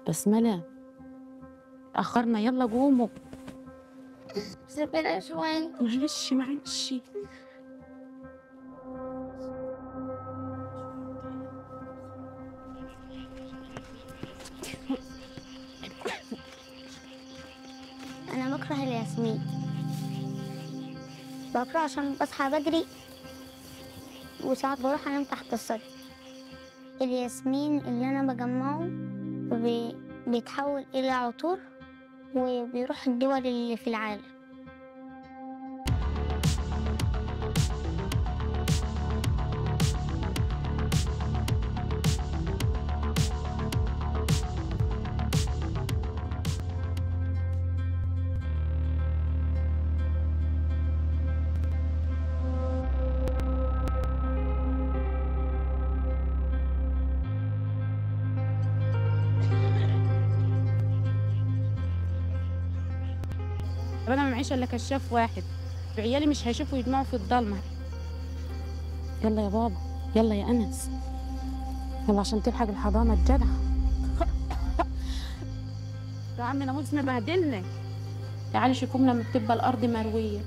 بسملة، أخرنا، يلا قوموا. سيبنا شوي. معلش. أنا بكره الياسمين، بكره عشان بصحى بدري وساعات بروح أنام تحت السطح. الياسمين اللي أنا بجمعه بيتحول إلى عطور وبيروح الدول اللي في العالم. أنا ما معيش إلا كشاف واحد، عيالي مش هيشوفوا يجمعوا في الضلمة. يلا يا بابا، يلا يا أنس، يلا عشان تلحق الحضانة الجدع. يا عم ناموس مبهدلنا. تعالي شوفوهم لما بتبقى الأرض مروية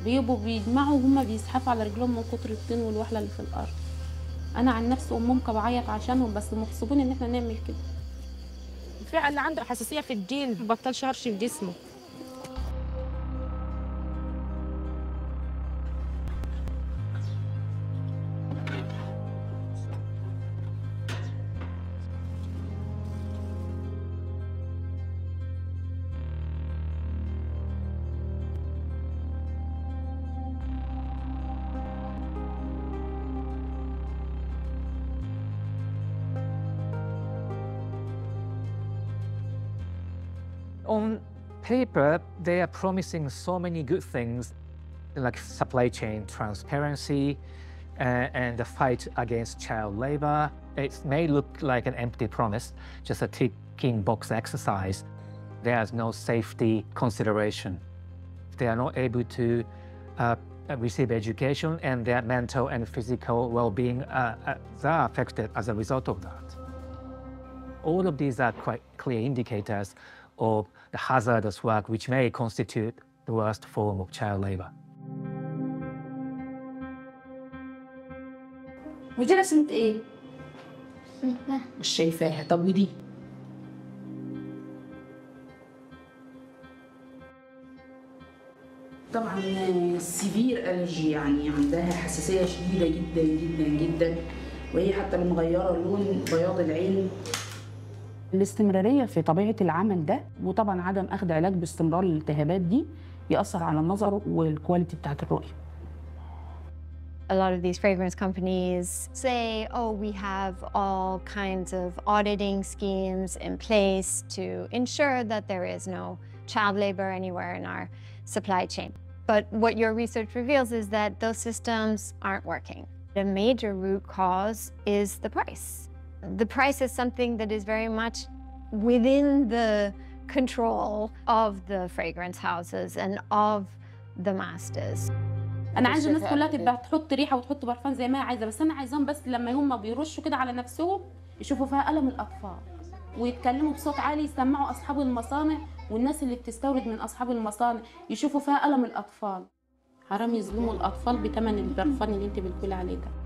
بيبقوا بيجمعوا وهم بيزحفوا على رجلهم من كتر الطين والوحلة اللي في الأرض. أنا عن نفسي أمهم بعيط عشانهم، بس مغصوبين إن إحنا نعمل كده. الفئة اللي عنده حساسية في الجلد بطل شهرش في جسمه. On paper, they are promising so many good things like supply chain transparency and the fight against child labor. It may look like an empty promise, just a ticking box exercise. There's no safety consideration. They are not able to receive education, and their mental and physical well-being are affected as a result of that. All of these are quite clear indicators of the hazardous work which may constitute the worst form of child labor. ودي رسمة ايه؟ مش شايفاها. طب ودي؟ طبعا سيفير ألرجي، يعني عندها حساسية شديدة جدا جدا جدا، وهي حتى مغيرة لون بياض العين. الاستمرارية في طبيعة العمل ده، وطبعا عدم أخذ علاج باستمرار للالتهابات دي بيأثر على النظر والكواليتي بتاعت الرؤية. A lot of these fragrance companies say, oh, we have all kinds of auditing schemes in place to ensure that there is no child labor anywhere in our supply chain. But what your research reveals is that those systems aren't working. The major root cause is the price. The price is something that is very much within the control of the fragrance houses and of the masters. أنا عايزة الناس كلها تبقى تحط ريحة وتحط برفان زي ما هي عايزة، بس أنا عايزاهم بس لما هم بيرشوا كده على نفسهم يشوفوا فيها ألم الأطفال، ويتكلموا بصوت عالي يسمعوا أصحاب المصانع والناس اللي بتستورد من أصحاب المصانع يشوفوا فيها ألم الأطفال. حرام يظلموا الأطفال بثمن البرفان اللي أنت بتقولي عليه ده.